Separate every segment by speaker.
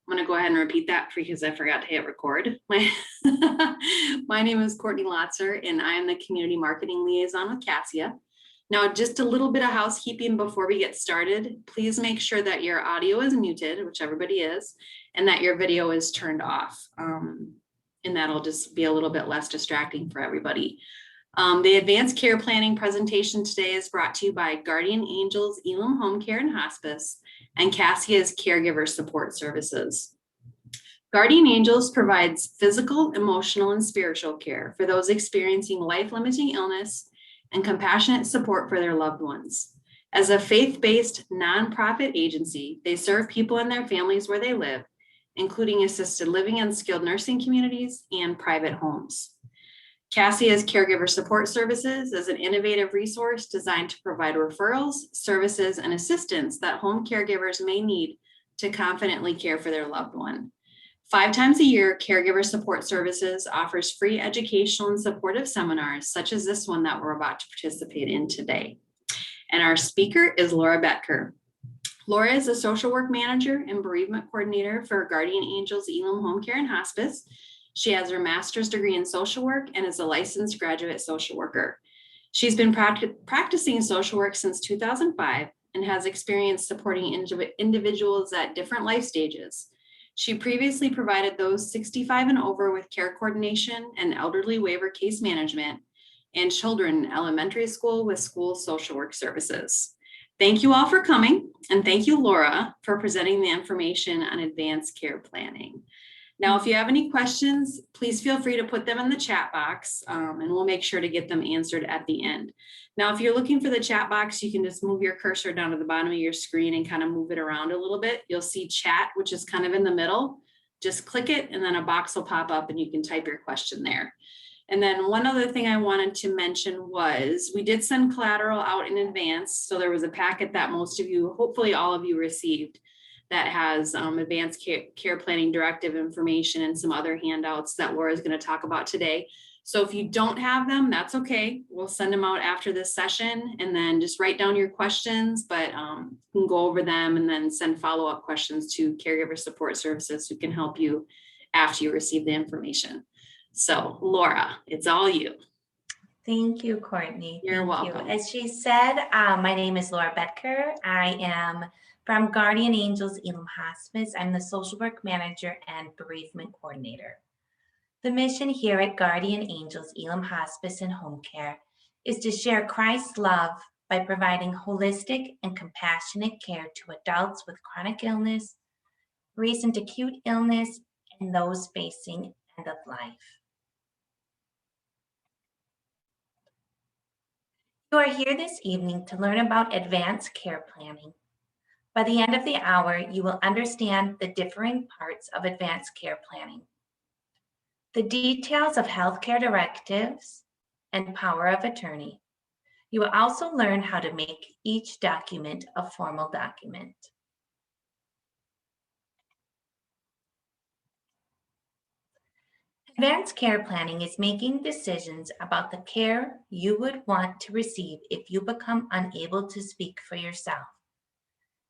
Speaker 1: I'm going to go ahead and repeat that because I forgot to hit record. My name is Courtney Lotzer, and I am the Community Marketing Liaison with Cassia. Now, just a little bit of housekeeping before we get started. Please make sure that your audio is muted, which everybody is, and that your video is turned off. And that'll just be a little bit less distracting for everybody. The advanced care planning presentation today is brought to you by Guardian Angels, Elim Home Care and Hospice, and Cassia's Caregiver Support Services. Guardian Angels provides physical, emotional, and spiritual care for those experiencing life-limiting illness and compassionate support for their loved ones. As a faith-based nonprofit agency, they serve people and their families where they live, including assisted living and skilled nursing communities and private homes. Cassia's Caregiver Support Services is an innovative resource designed to provide referrals, services, and assistance that home caregivers may need to confidently care for their loved one. 5 times a year, Caregiver Support Services offers free educational and supportive seminars, such as this one that we're about to participate in today. And our speaker is Laura Betker. Laura is a social work manager and bereavement coordinator for Guardian Angels Elim Home Care and Hospice. She has her master's degree in social work and is a licensed graduate social worker. She's been practicing social work since 2005 and has experience supporting individuals at different life stages. She previously provided those 65 and over with care coordination and elderly waiver case management and children in elementary school with school social work services. Thank you all for coming, and thank you, Laura, for presenting the information on advanced care planning. Now, if you have any questions, please feel free to put them in the chat box, and we'll make sure to get them answered at the end. Now, if you're looking for the chat box, you can just move your cursor down to the bottom of your screen and kind of move it around a little bit. You'll see chat, which is kind of in the middle. Just click it, and then a box will pop up, and you can type your question there. And then one other thing I wanted to mention was we did send collateral out in advance. So there was a packet that most of you, hopefully all of you, received that has advanced care planning directive information and some other handouts that Laura is going to talk about today. So if you don't have them, that's okay. We'll send them out after this session, and then just write down your questions, but you can go over them and then send follow-up questions to Caregiver Support Services who can help you after you receive the information. So Laura, it's all you.
Speaker 2: Thank you, Courtney.
Speaker 1: You're welcome.
Speaker 2: As she said, my name is Laura Betker. I am from Guardian Angels Elim Hospice. I'm the social work manager and bereavement coordinator. The mission here at Guardian Angels Elim Hospice and Home Care is to share Christ's love by providing holistic and compassionate care to adults with chronic illness, recent acute illness, and those facing end of life. You are here this evening to learn about advanced care planning. By the end of the hour, you will understand the differing parts of advanced care planning, the details of healthcare directives, and power of attorney. You will also learn how to make each document a formal document. Advanced care planning is making decisions about the care you would want to receive if you become unable to speak for yourself.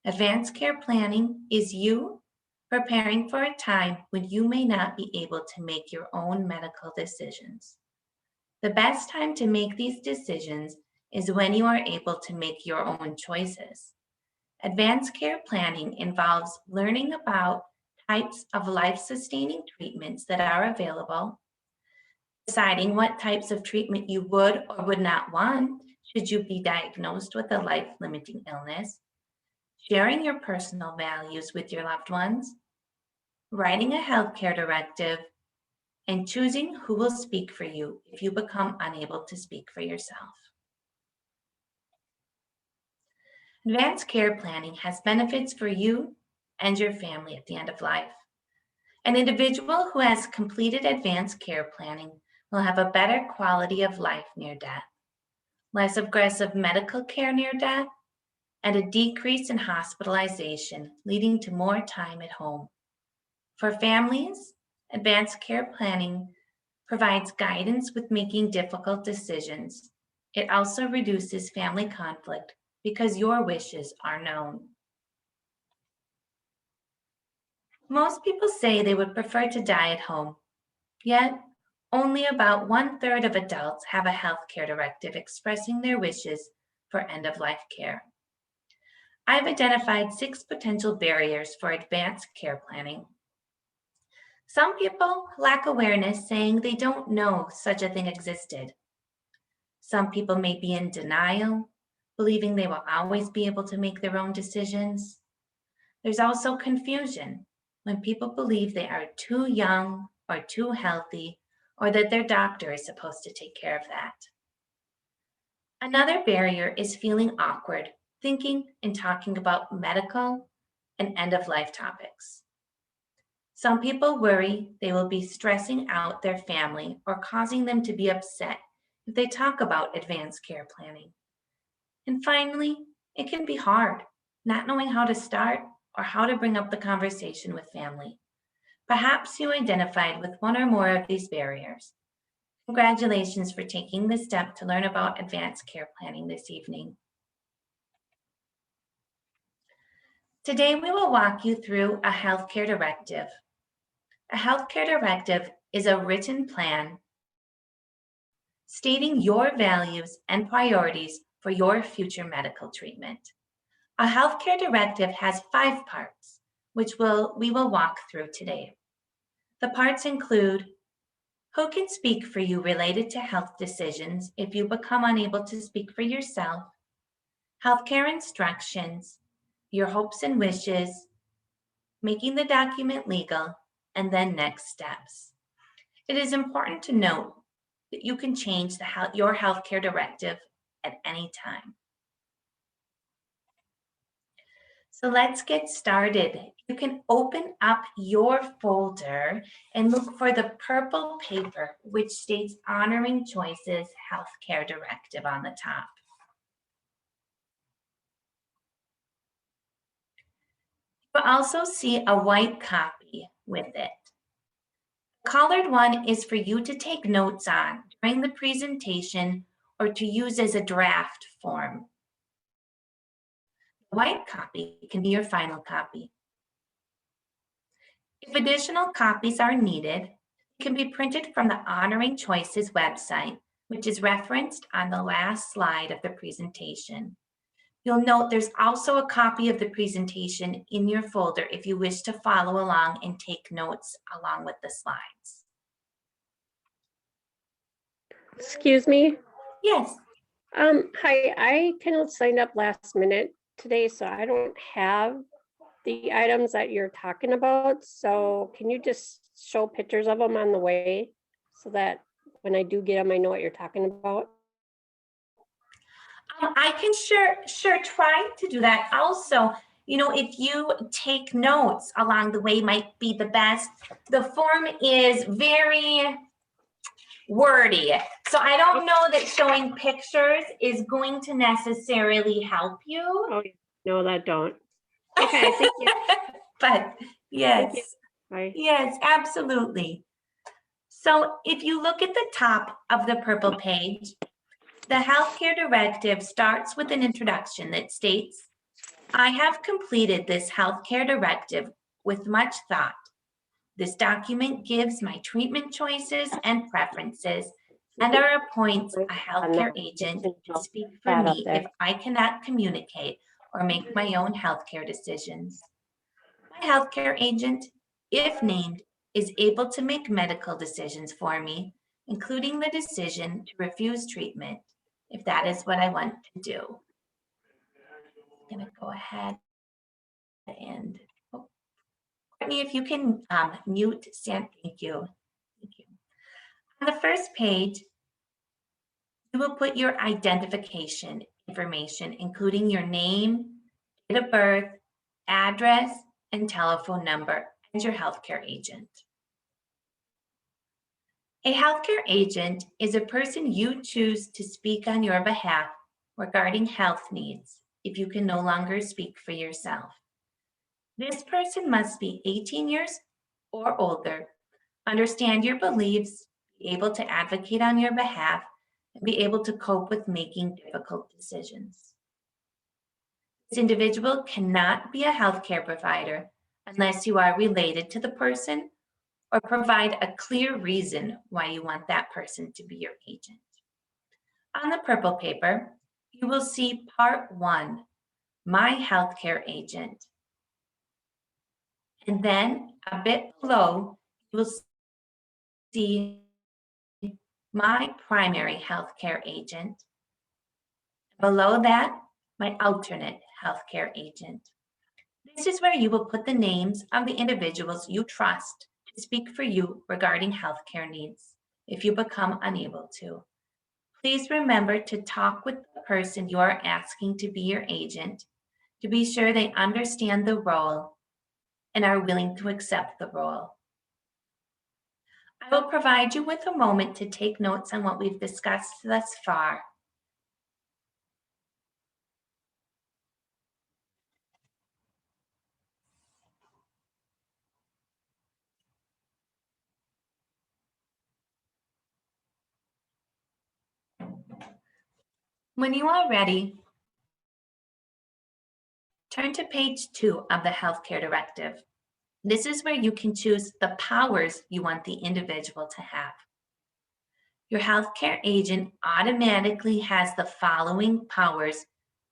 Speaker 2: Advanced care planning is you preparing for a time when you may not be able to make your own medical decisions. The best time to make these decisions is when you are able to make your own choices. Advanced care planning involves learning about types of life-sustaining treatments that are available, deciding what types of treatment you would or would not want should you be diagnosed with a life-limiting illness, sharing your personal values with your loved ones, writing a healthcare directive, and choosing who will speak for you if you become unable to speak for yourself. Advanced care planning has benefits for you and your family at the end of life. An individual who has completed advanced care planning will have a better quality of life near death, less aggressive medical care near death, and a decrease in hospitalization, leading to more time at home. For families, advanced care planning provides guidance with making difficult decisions. It also reduces family conflict because your wishes are known. Most people say they would prefer to die at home, yet only about 1/3 of adults have a healthcare directive expressing their wishes for end-of-life care. I've identified 6 potential barriers for advanced care planning. Some people lack awareness, saying they don't know such a thing existed. Some people may be in denial, believing they will always be able to make their own decisions. There's also confusion when people believe they are too young or too healthy, or that their doctor is supposed to take care of that. Another barrier is feeling awkward, thinking and talking about medical and end-of-life topics. Some people worry they will be stressing out their family or causing them to be upset if they talk about advanced care planning. And finally, it can be hard not knowing how to start or how to bring up the conversation with family. Perhaps you identified with one or more of these barriers. Congratulations for taking the step to learn about advanced care planning this evening. Today, we will walk you through a healthcare directive. A healthcare directive is a written plan stating your values and priorities for your future medical treatment. A healthcare directive has 5 parts, which we will walk through today. The parts include who can speak for you related to health decisions if you become unable to speak for yourself, healthcare instructions, your hopes and wishes, making the document legal, and then next steps. It is important to note that you can change your healthcare directive at any time. So let's get started. You can open up your folder and look for the purple paper, which states Honoring Choices Healthcare Directive on the top. You'll also see a white copy with it. The colored one is for you to take notes on during the presentation or to use as a draft form. The white copy can be your final copy. If additional copies are needed, they can be printed from the Honoring Choices website, which is referenced on the last slide of the presentation. You'll note there's also a copy of the presentation in your folder if you wish to follow along and take notes along with the slides.
Speaker 3: Excuse me.
Speaker 2: Yes.
Speaker 3: Hi, I kind of signed up last minute today, so I don't have the items that you're talking about. So can you just show pictures of them on the way so that when I do get them, I know what you're talking about?
Speaker 2: I can sure try to do that. Also, if you take notes along the way might be the best. The form is very wordy. So I don't know that showing pictures is going to necessarily help you.
Speaker 3: Oh, no, that don't. Okay, thank you.
Speaker 2: But yes,
Speaker 3: Bye.
Speaker 2: yes, absolutely. So if you look at the top of the purple page, the healthcare directive starts with an introduction that states, I have completed this healthcare directive with much thought. This document gives my treatment choices and preferences and appoints a healthcare agent to speak for me if I cannot communicate or make my own healthcare decisions. My healthcare agent, if named, is able to make medical decisions for me, including the decision to refuse treatment, if that is what I want to do. I'm going to go ahead and, Courtney, if you can mute Sam, thank you. Thank you. On the first page, you will put your identification information, including your name, date of birth, address, and telephone number, and your healthcare agent. A healthcare agent is a person you choose to speak on your behalf regarding health needs if you can no longer speak for yourself. This person must be 18 years or older, understand your beliefs, be able to advocate on your behalf, and be able to cope with making difficult decisions. This individual cannot be a healthcare provider, unless you are related to the person or provide a clear reason why you want that person to be your agent. On the purple paper, you will see Part 1, My Healthcare Agent. And then a bit below, you will see My Primary Healthcare Agent. Below that, My Alternate Healthcare Agent. This is where you will put the names of the individuals you trust to speak for you regarding healthcare needs if you become unable to. Please remember to talk with the person you are asking to be your agent to be sure they understand the role and are willing to accept the role. I will provide you with a moment to take notes on what we've discussed thus far. When you are ready, turn to page 2 of the healthcare directive. This is where you can choose the powers you want the individual to have. Your healthcare agent automatically has the following powers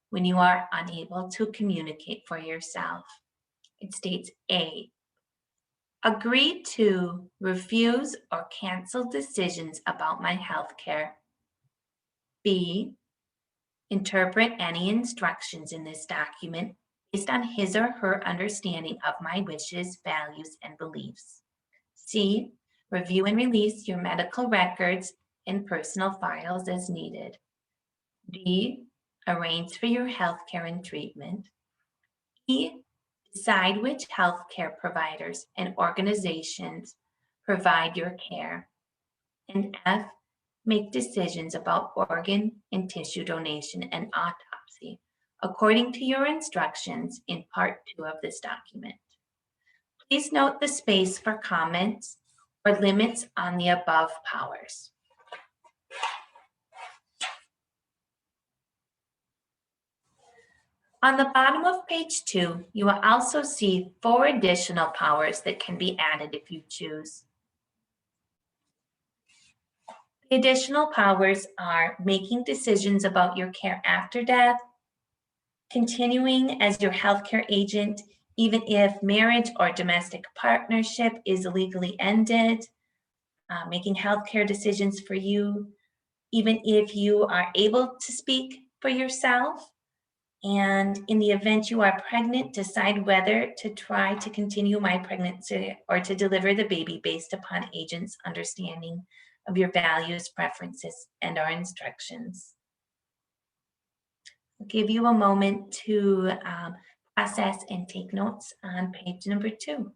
Speaker 2: when you are unable to communicate for yourself. It states A, agree to refuse or cancel decisions about my healthcare. B, interpret any instructions in this document based on his or her understanding of my wishes, values, and beliefs. C, review and release your medical records and personal files as needed. D, arrange for your healthcare and treatment. E, decide which healthcare providers and organizations provide your care. And F, make decisions about organ and tissue donation and autopsy according to your instructions in Part 2 of this document. Please note the space for comments or limits on the above powers. On the bottom of page 2, you will also see 4 additional powers that can be added if you choose. The additional powers are making decisions about your care after death, continuing as your healthcare agent even if marriage or domestic partnership is legally ended, making healthcare decisions for you even if you are able to speak for yourself, and in the event you are pregnant, decide whether to try to continue my pregnancy or to deliver the baby based upon agent's understanding of your values, preferences, and our instructions. I'll give you a moment to process and take notes on page number 2.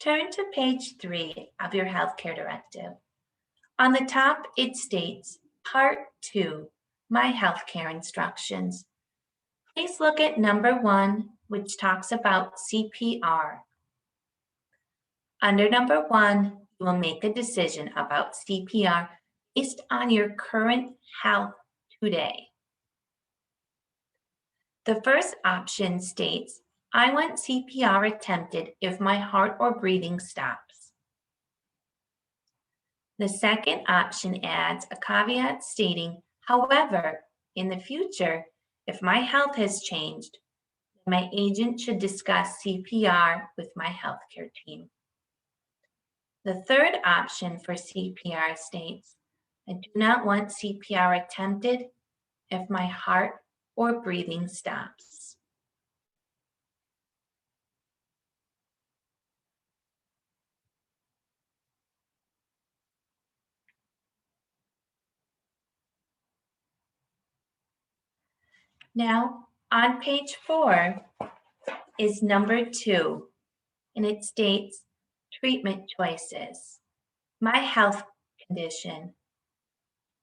Speaker 2: Turn to page 3 of your healthcare directive. On the top, it states Part 2, My Healthcare Instructions. Please look at number 1, which talks about CPR. Under number 1, you will make a decision about CPR based on your current health today. The first option states, I want CPR attempted if my heart or breathing stops. The second option adds a caveat stating, however, in the future, if my health has changed, my agent should discuss CPR with my healthcare team. The third option for CPR states, I do not want CPR attempted if my heart or breathing stops. Now, on page 4 is number 2, and it states treatment choices, my health condition.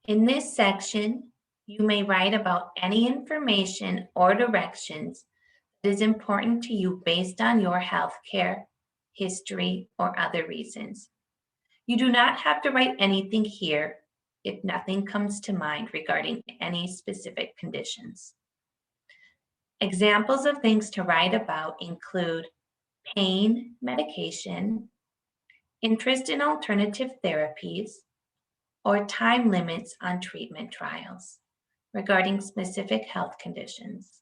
Speaker 2: In this section, you may write about any information or directions that is important to you based on your healthcare history or other reasons. You do not have to write anything here if nothing comes to mind regarding any specific conditions. Examples of things to write about include pain medication, interest in alternative therapies, or time limits on treatment trials regarding specific health conditions.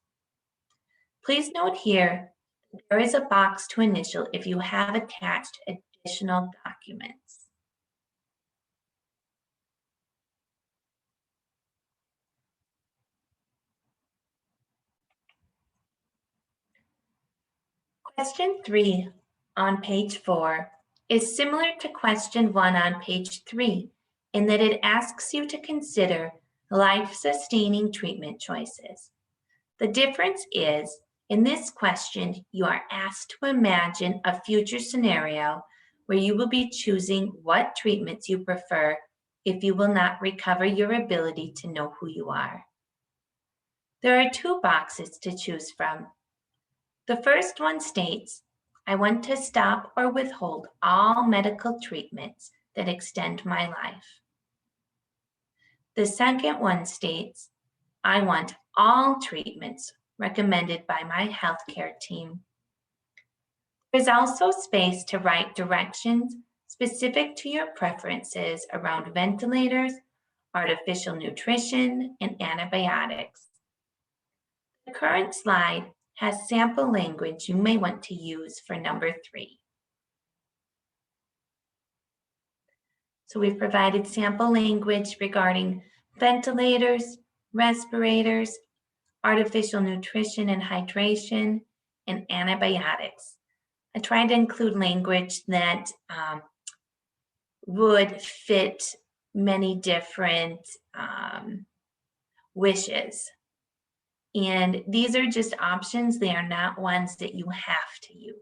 Speaker 2: Please note here, there is a box to initial if you have attached additional documents. Question 3 on page 4 is similar to question 1 on page 3 in that it asks you to consider life-sustaining treatment choices. The difference is, in this question, you are asked to imagine a future scenario where you will be choosing what treatments you prefer if you will not recover your ability to know who you are. There are 2 boxes to choose from. The first one states, I want to stop or withhold all medical treatments that extend my life. The second one states, I want all treatments recommended by my healthcare team. There's also space to write directions specific to your preferences around ventilators, artificial nutrition, and antibiotics. The current slide has sample language you may want to use for number 3. So we've provided sample language regarding ventilators, respirators, artificial nutrition and hydration, and antibiotics. I tried to include language that would fit many different wishes. And these are just options. They are not ones that you have to use.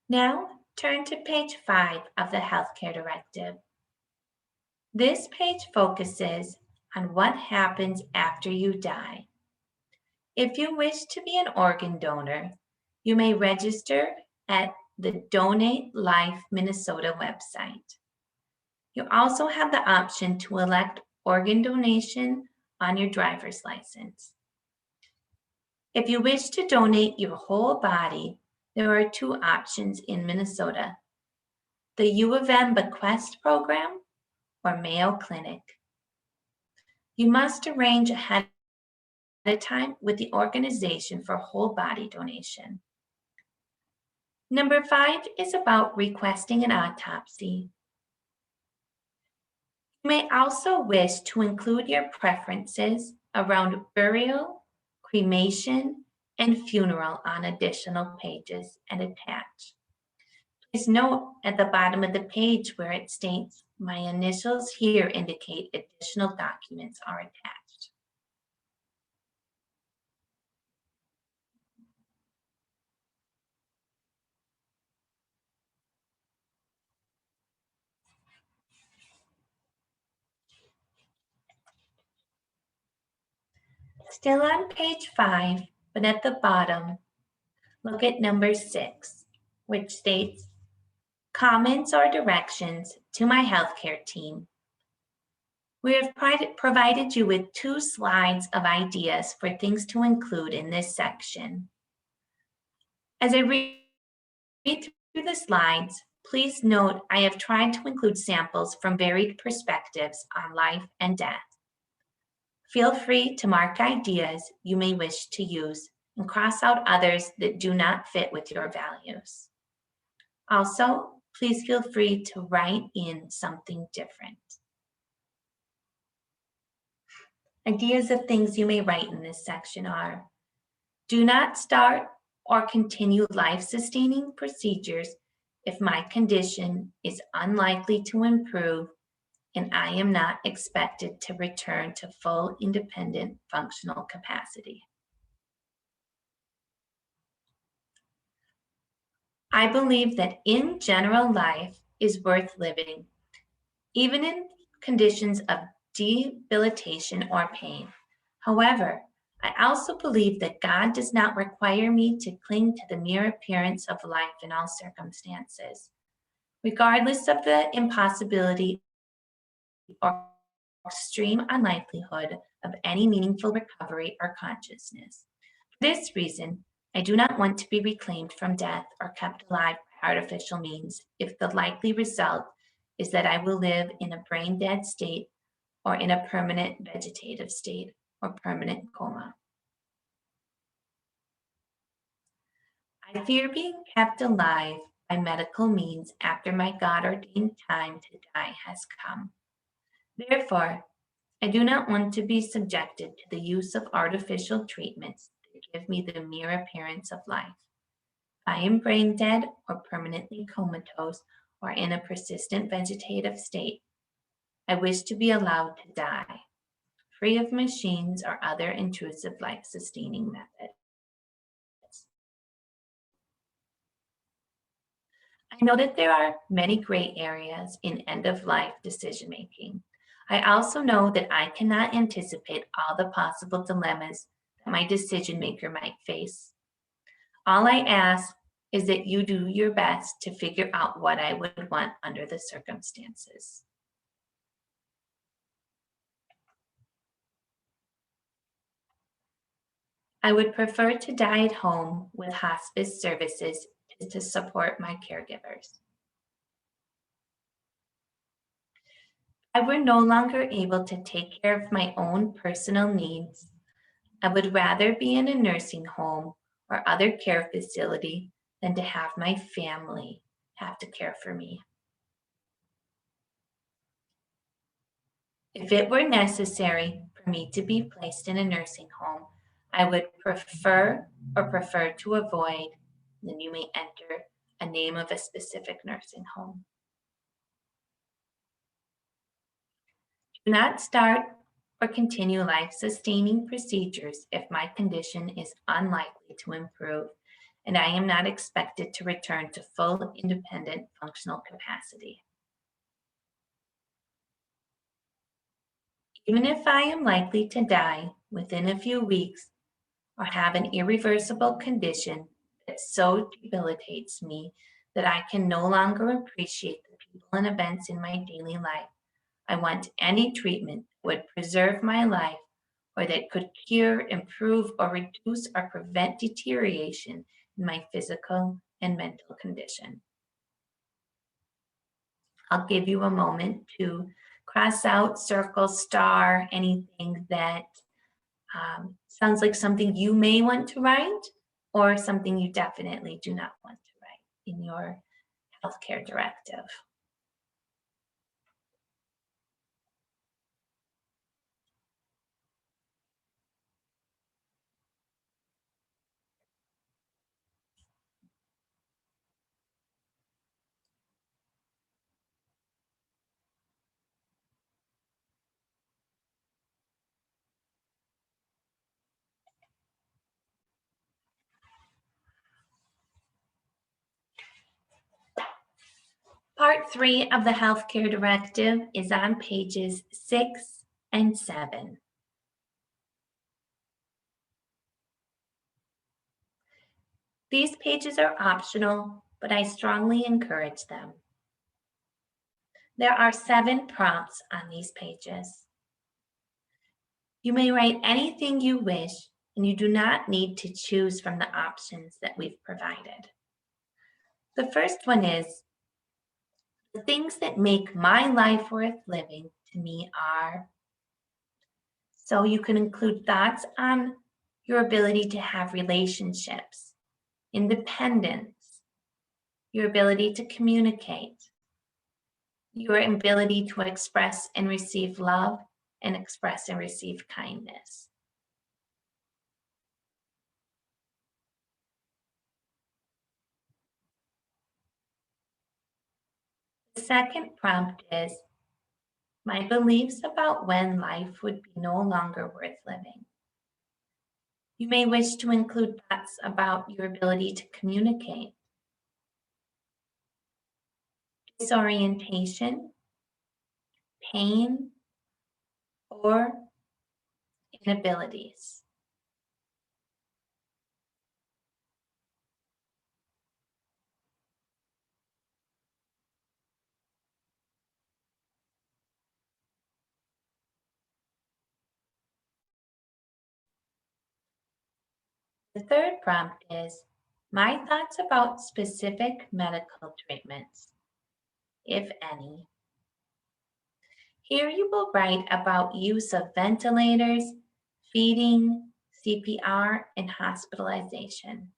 Speaker 2: Now, turn to page 5 of the Healthcare Directive. This page focuses on what happens after you die. If you wish to be an organ donor, you may register at the Donate Life Minnesota website. You also have the option to elect organ donation on your driver's license. If you wish to donate your whole body, there are 2 options in Minnesota: the U of M Bequest Program or Mayo Clinic. You must arrange ahead of time with the organization for whole body donation. Number 5 is about requesting an autopsy. You may also wish to include your preferences around burial, cremation, and funeral on additional pages and attach. Please note at the bottom of the page where it states, my initials here indicate additional documents are attached. Still on page 5, but at the bottom, look at number 6, which states, comments or directions to my healthcare team. We have provided you with 2 slides of ideas for things to include in this section. As I read through the slides, please note I have tried to include samples from varied perspectives on life and death. Feel free to mark ideas you may wish to use and cross out others that do not fit with your values. Also, please feel free to write in something different. Ideas of things you may write in this section are, do not start or continue life-sustaining procedures if my condition is unlikely to improve and I am not expected to return to full independent functional capacity. I believe that in general, life is worth living, even in conditions of debilitation or pain. However, I also believe that God does not require me to cling to the mere appearance of life in all circumstances, regardless of the impossibility or extreme unlikelihood of any meaningful recovery or consciousness. For this reason, I do not want to be reclaimed from death or kept alive by artificial means if the likely result is that I will live in a brain dead state or in a permanent vegetative state or permanent coma. I fear being kept alive by medical means after my God-ordained time to die has come. Therefore, I do not want to be subjected to the use of artificial treatments that give me the mere appearance of life. I am brain dead or permanently comatose or in a persistent vegetative state. I wish to be allowed to die, free of machines or other intrusive life-sustaining methods. I know that there are many gray areas in end-of-life decision-making. I also know that I cannot anticipate all the possible dilemmas that my decision maker might face. All I ask is that you do your best to figure out what I would want under the circumstances. I would prefer to die at home with hospice services to support my caregivers. I were no longer able to take care of my own personal needs. I would rather be in a nursing home or other care facility than to have my family have to care for me. If it were necessary for me to be placed in a nursing home, I would prefer to avoid, then you may enter a name of a specific nursing home. Do not start or continue life-sustaining procedures if my condition is unlikely to improve and I am not expected to return to full independent functional capacity. Even if I am likely to die within a few weeks or have an irreversible condition that so debilitates me that I can no longer appreciate the people and events in my daily life, I want any treatment that would preserve my life or that could cure, improve, or reduce or prevent deterioration in my physical and mental condition. I'll give you a moment to cross out, circle, star, anything that sounds like something you may want to write or something you definitely do not want to write in your healthcare directive. Part 3 of the healthcare directive is on pages 6 and 7. These pages are optional, but I strongly encourage them. There are 7 prompts on these pages. You may write anything you wish, and you do not need to choose from the options that we've provided. The first one is, the things that make my life worth living to me are. So you can include thoughts on your ability to have relationships, independence, your ability to communicate, your ability to express and receive love and express and receive kindness. The second prompt is my beliefs about when life would be no longer worth living. You may wish to include thoughts about your ability to communicate, disorientation, pain, or inabilities. The third prompt is my thoughts about specific medical treatments, if any. Here you will write about use of ventilators, feeding, CPR, and hospitalization.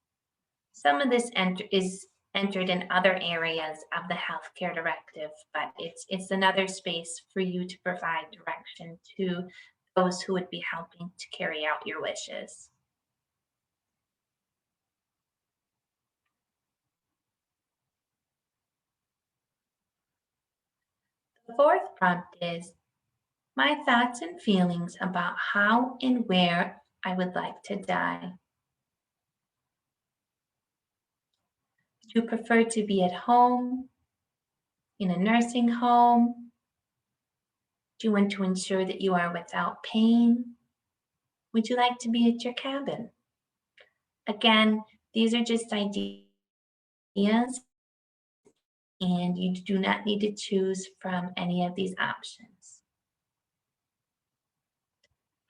Speaker 2: Some of this is entered in other areas of the healthcare directive, but it's another space for you to provide direction to those who would be helping to carry out your wishes. The fourth prompt is my thoughts and feelings about how and where I would like to die. Would you prefer to be at home, in a nursing home? Do you want to ensure that you are without pain? Would you like to be at your cabin? Again, these are just ideas, and you do not need to choose from any of these options.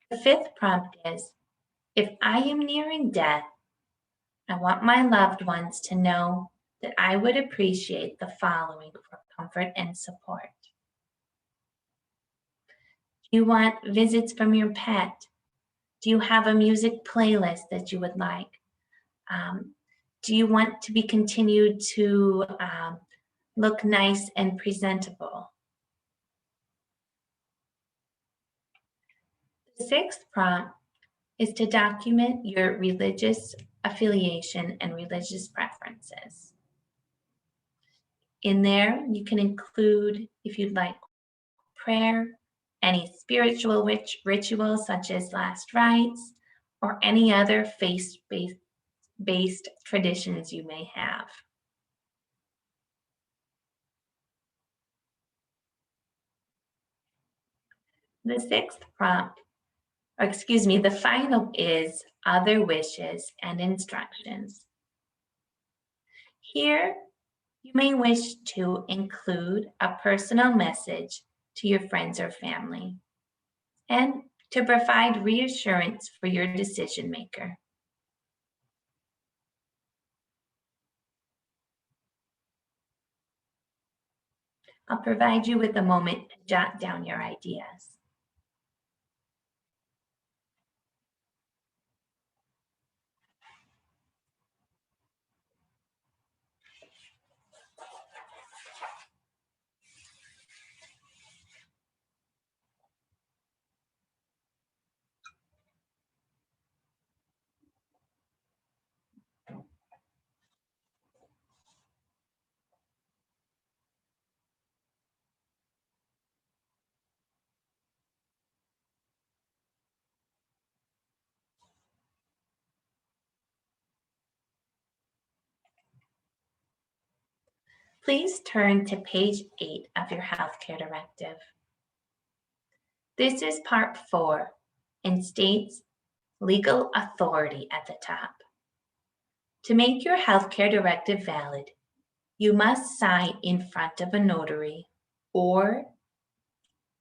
Speaker 2: The fifth prompt is, if I am nearing death, I want my loved ones to know that I would appreciate the following for comfort and support. Do you want visits from your pet? Do you have a music playlist that you would like? Do you want to be continued to look nice and presentable? The sixth prompt is to document your religious affiliation and religious preferences. In there, you can include, if you'd like, prayer, any spiritual rituals such as last rites, or any other faith-based traditions you may have. The sixth prompt, or excuse me, the final is other wishes and instructions. Here, you may wish to include a personal message to your friends or family and to provide reassurance for your decision maker. I'll provide you with a moment to jot down your ideas. Please turn to page 8 of your healthcare directive. This is part 4 and states legal authority at the top. To make your healthcare directive valid, you must sign in front of a notary or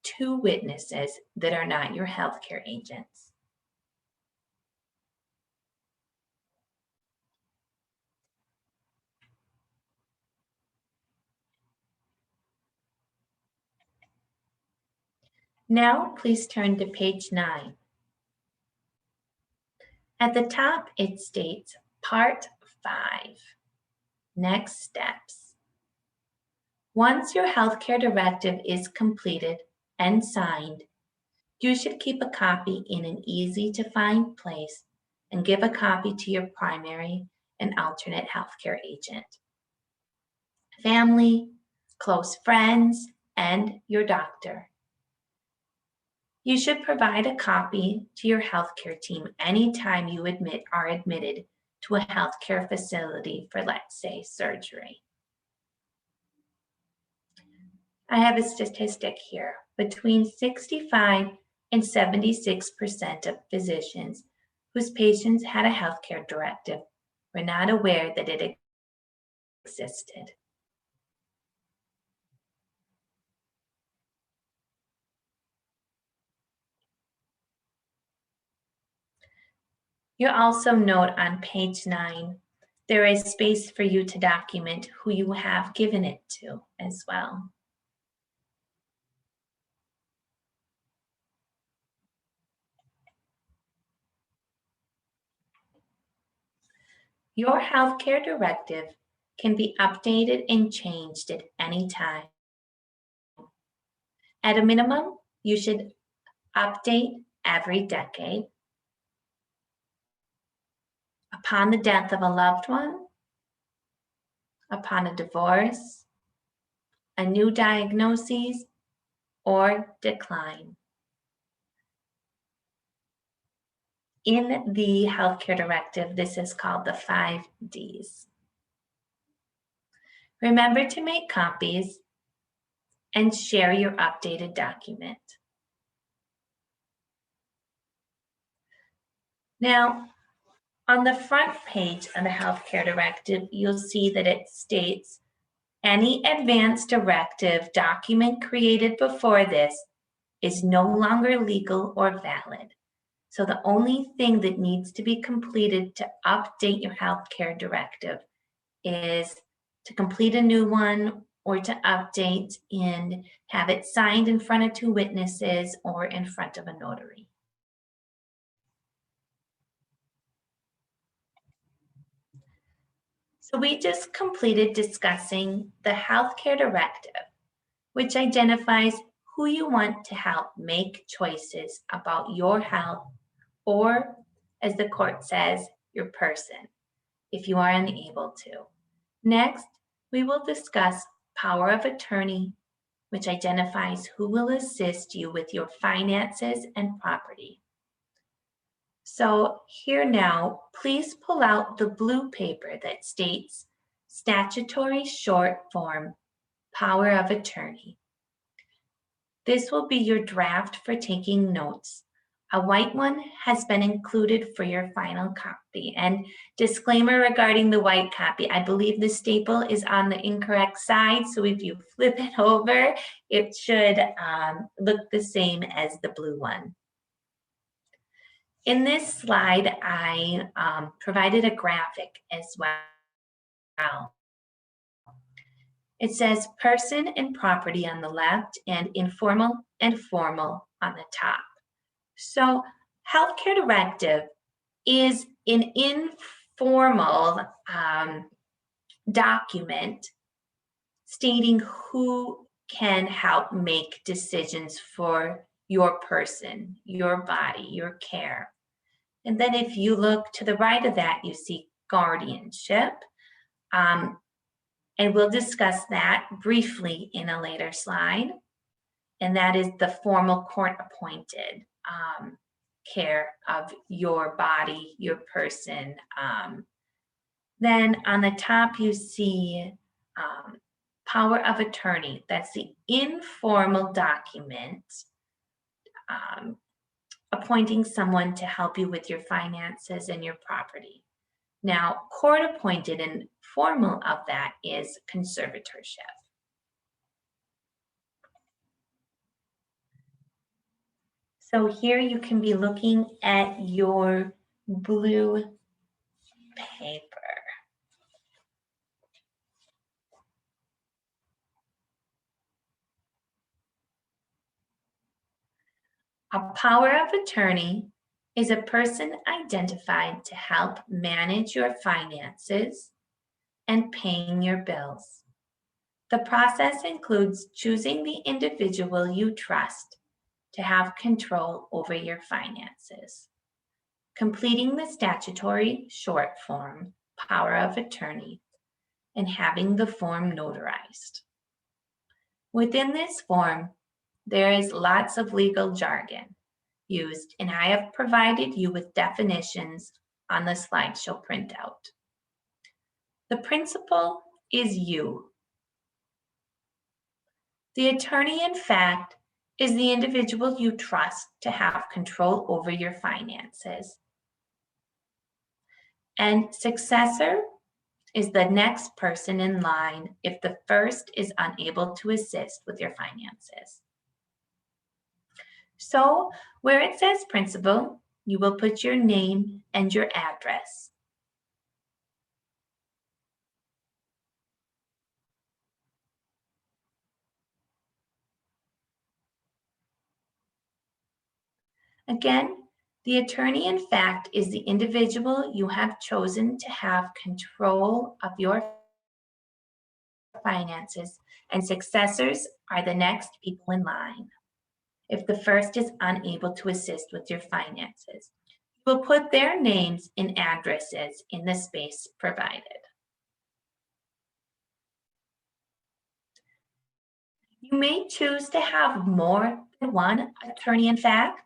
Speaker 2: 2 witnesses that are not your healthcare agents. Now, please turn to page 9. At the top, it states Part 5, Next Steps. Once your healthcare directive is completed and signed, you should keep a copy in an easy-to-find place and give a copy to your primary and alternate healthcare agent, family, close friends, and your doctor. You should provide a copy to your healthcare team anytime you are admitted to a healthcare facility for, let's say, surgery. I have a statistic here. Between 65 and 76% of physicians whose patients had a healthcare directive were not aware that it existed. You'll also note on page 9, there is space for you to document who you have given it to as well. Your healthcare directive can be updated and changed at any time. At a minimum, you should update every decade. Upon the death of a loved one, upon a divorce, a new diagnosis, or decline. In the healthcare directive, this is called the 5 Ds. Remember to make copies and share your updated document. Now, on the front page of the healthcare directive, you'll see that it states any advance directive document created before this is no longer legal or valid. So the only thing that needs to be completed to update your healthcare directive is to complete a new one or to update and have it signed in front of 2 witnesses or in front of a notary. So we just completed discussing the healthcare directive, which identifies who you want to help make choices about your health, or as the court says, your person, if you are unable to. Next, we will discuss power of attorney, which identifies who will assist you with your finances and property. So here now, please pull out the blue paper that states statutory short form, power of attorney. This will be your draft for taking notes. A white one has been included for your final copy. And disclaimer regarding the white copy, I believe the staple is on the incorrect side. So if you flip it over, it should look the same as the blue one. In this slide, I provided a graphic as well. It says person and property on the left and informal and formal on the top. So healthcare directive is an informal document stating who can help make decisions for your person, your body, your care. And then if you look to the right of that, you see guardianship. And we'll discuss that briefly in a later slide. And that is the formal court-appointed care of your body, your person. Then on the top, you see power of attorney. That's the informal document appointing someone to help you with your finances and your property. Now, court-appointed and formal of that is conservatorship. So here you can be looking at your blue paper. A power of attorney is a person identified to help manage your finances and paying your bills. The process includes choosing the individual you trust to have control over your finances, completing the statutory short form, power of attorney, and having the form notarized. Within this form, there is lots of legal jargon used, and I have provided you with definitions on the slideshow printout. The principal is you. The attorney, in fact, is the individual you trust to have control over your finances. And successor is the next person in line if the first is unable to assist with your finances. So where it says principal, you will put your name and your address. Again, the attorney, in fact, is the individual you have chosen to have control of your finances, and successors are the next people in line if the first is unable to assist with your finances. You will put their names and addresses in the space provided. You may choose to have more than one attorney, in fact.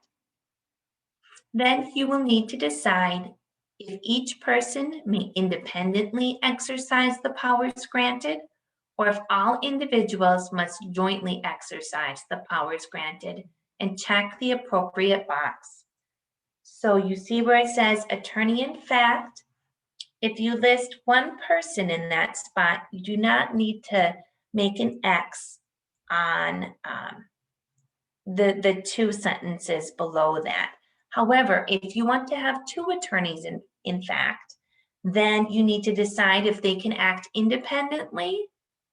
Speaker 2: Then you will need to decide if each person may independently exercise the powers granted, or if all individuals must jointly exercise the powers granted, and check the appropriate box. So you see where it says attorney in fact. If you list one person in that spot, you do not need to make an X on the two sentences below that. However, if you want to have two attorneys in fact, then you need to decide if they can act independently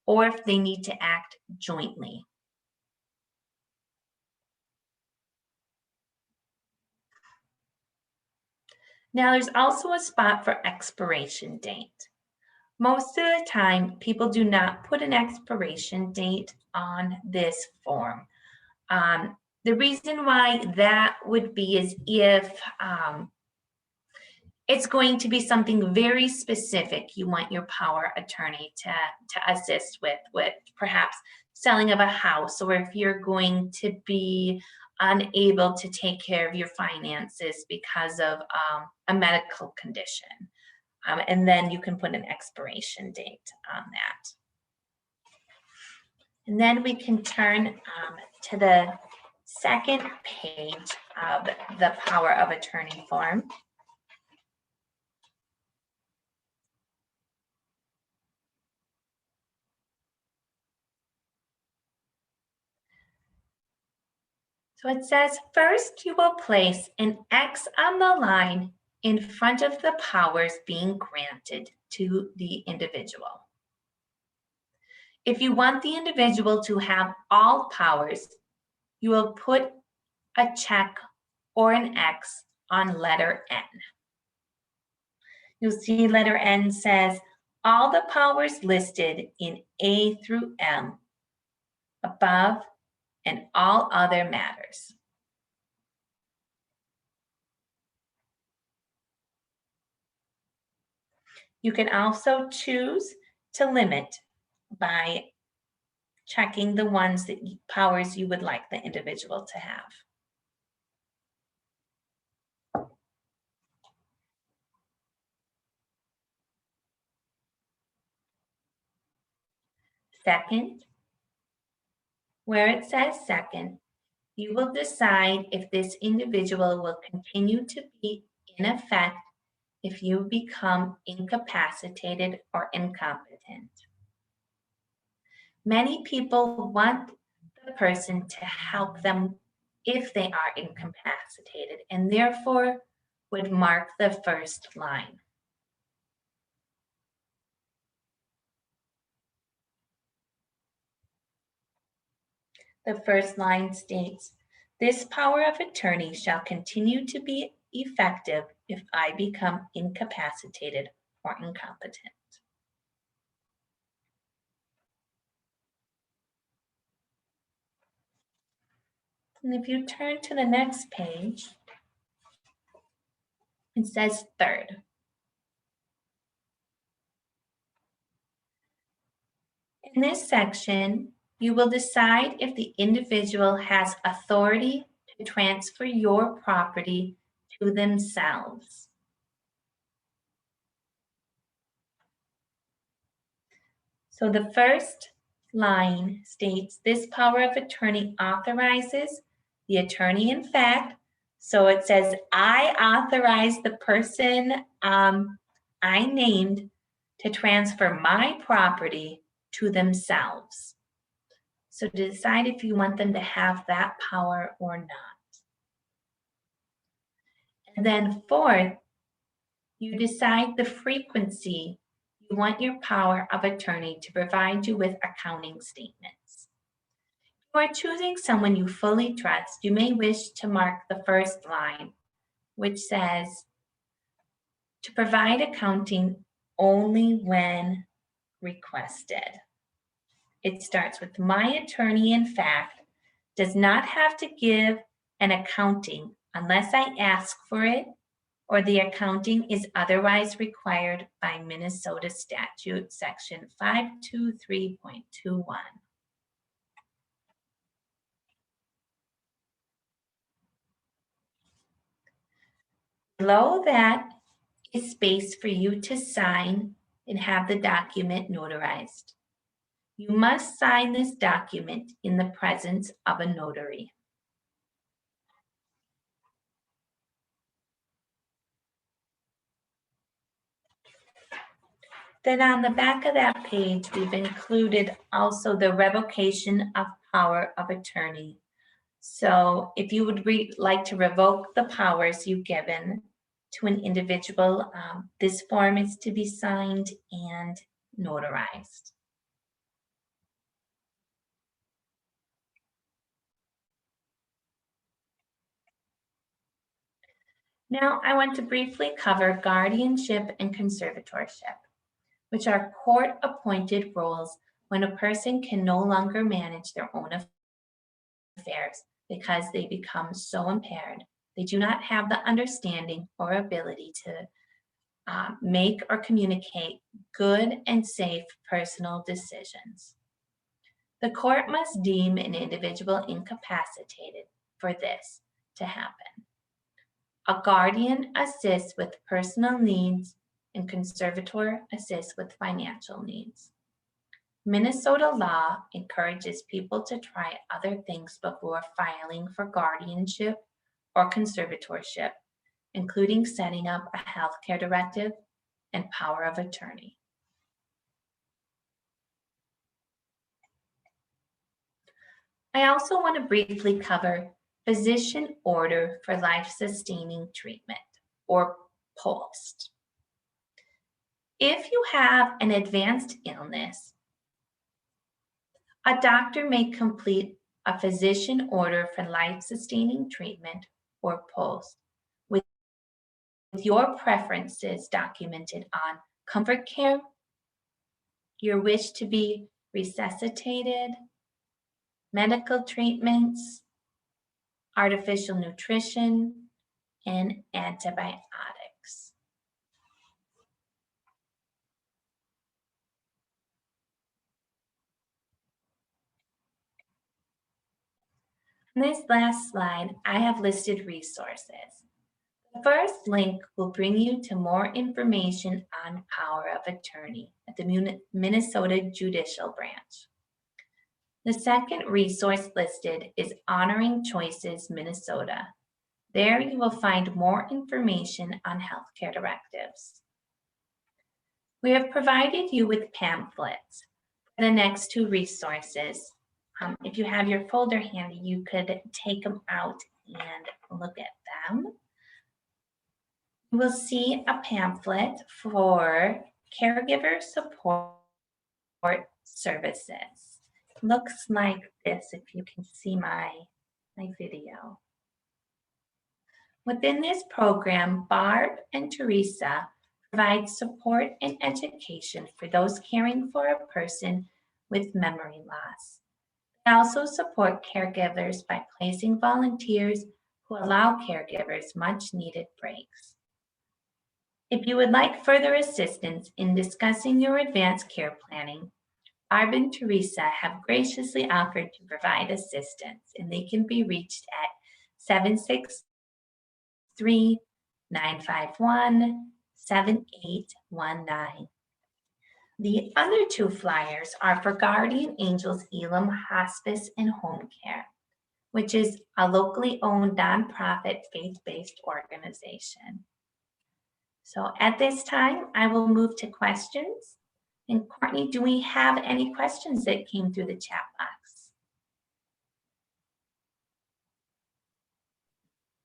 Speaker 2: or if they need to act jointly. Now there's also a spot for expiration date. Most of the time, people do not put an expiration date on this form. The reason why that would be is if it's going to be something very specific you want your power attorney to assist with perhaps selling of a house, or if you're going to be unable to take care of your finances because of a medical condition. And then you can put an expiration date on that. And then we can turn to the second page of the power of attorney form. So it says, first you will place an X on the line in front of the powers being granted to the individual. If you want the individual to have all powers, you will put a check or an X on letter N. You'll see letter N says, all the powers listed in A through M above and all other matters. You can also choose to limit by checking the ones that powers you would like the individual to have. Second, where it says second, you will decide if this individual will continue to be in effect if you become incapacitated or incompetent. Many people want the person to help them if they are incapacitated, and therefore would mark the first line. The first line states, this power of attorney shall continue to be effective if I become incapacitated or incompetent. And if you turn to the next page, it says third. In this section, you will decide if the individual has authority to transfer your property to themselves. So the first line states this power of attorney authorizes the attorney in fact. So it says, I authorize the person I named to transfer my property to themselves. So decide if you want them to have that power or not. And then fourth, you decide the frequency you want your power of attorney to provide you with accounting statements. If you are choosing someone you fully trust, you may wish to mark the first line, which says, to provide accounting only when requested. It starts with my attorney in fact does not have to give an accounting unless I ask for it or the accounting is otherwise required by Minnesota statute section 523.21. Below that is space for you to sign and have the document notarized. You must sign this document in the presence of a notary. Then on the back of that page, we've included also the revocation of power of attorney. So if you would like to revoke the powers you've given to an individual, this form is to be signed and notarized. Now I want to briefly cover guardianship and conservatorship, which are court-appointed roles when a person can no longer manage their own affairs because they become so impaired. They do not have the understanding or ability to make or communicate good and safe personal decisions. The court must deem an individual incapacitated for this to happen. A guardian assists with personal needs and conservator assists with financial needs. Minnesota law encourages people to try other things before filing for guardianship or conservatorship, including setting up a healthcare directive and power of attorney. I also want to briefly cover physician order for life-sustaining treatment, or POST. If you have an advanced illness, a doctor may complete a physician order for life-sustaining treatment, or POST, with your preferences documented on comfort care, your wish to be resuscitated, medical treatments, artificial nutrition, and antibiotics. On this last slide, I have listed resources. The first link will bring you to more information on power of attorney at the Minnesota Judicial Branch. The second resource listed is Honoring Choices Minnesota. There you will find more information on healthcare directives. We have provided you with pamphlets for the next two resources. If you have your folder handy, you could take them out and look at them. You will see a pamphlet for caregiver support services. Looks like this if you can see my video. Within this program, Barb and Teresa provide support and education for those caring for a person with memory loss. They also support caregivers by placing volunteers who allow caregivers much needed breaks. If you would like further assistance in discussing your advanced care planning, Barb and Teresa have graciously offered to provide assistance, and they can be reached at 763-951-7819. The other 2 flyers are for Guardian Angels Elim Hospice and Home Care, which is a locally owned nonprofit faith-based organization. So at this time, I will move to questions. And Courtney, do we have any questions that came through the chat box?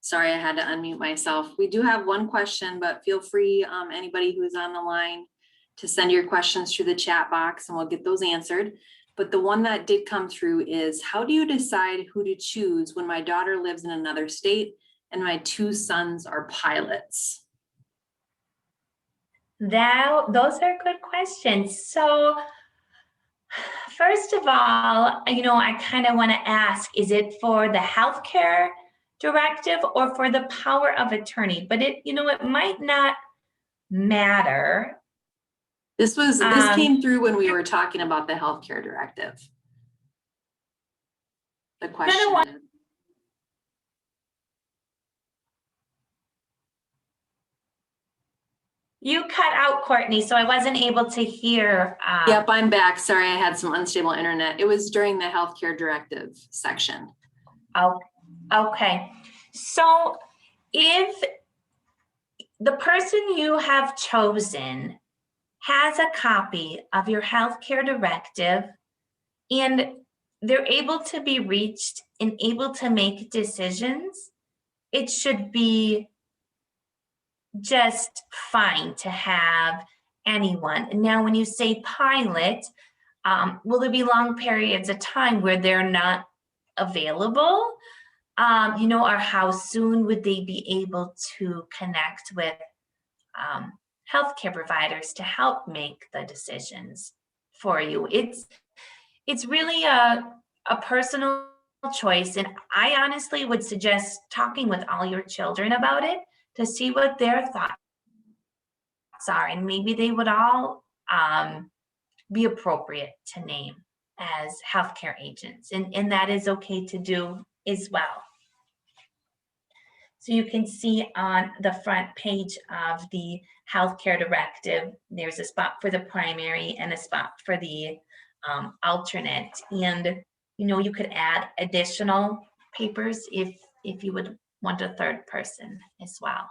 Speaker 1: Sorry, I had to unmute myself. We do have one question, but feel free, anybody who's on the line, to send your questions through the chat box and we'll get those answered. But the one that did come through is, how do you decide who to choose when my daughter lives in another state and my 2 sons are pilots?
Speaker 2: Those are good questions. So first of all, I kind of want to ask, is it for the healthcare directive or for the power of attorney? But it might not matter.
Speaker 1: This came through when we were talking about the healthcare directive. The question.
Speaker 2: You cut out, Courtney, so I wasn't able to hear.
Speaker 1: Yep, I'm back. Sorry, I had some unstable internet. It was during the healthcare directive section.
Speaker 2: Oh, okay. So if the person you have chosen has a copy of your healthcare directive and they're able to be reached and able to make decisions, it should be just fine to have anyone. Now, when you say pilot, will there be long periods of time where they're not available? Or how soon would they be able to connect with healthcare providers to help make the decisions for you? It's really a personal choice, and I honestly would suggest talking with all your children about it to see what their thoughts are, and maybe they would all be appropriate to name as healthcare agents, and that is okay to do as well. So you can see on the front page of the healthcare directive, there's a spot for the primary and a spot for the alternate, and you could add additional papers if you would want a 3rd person as well.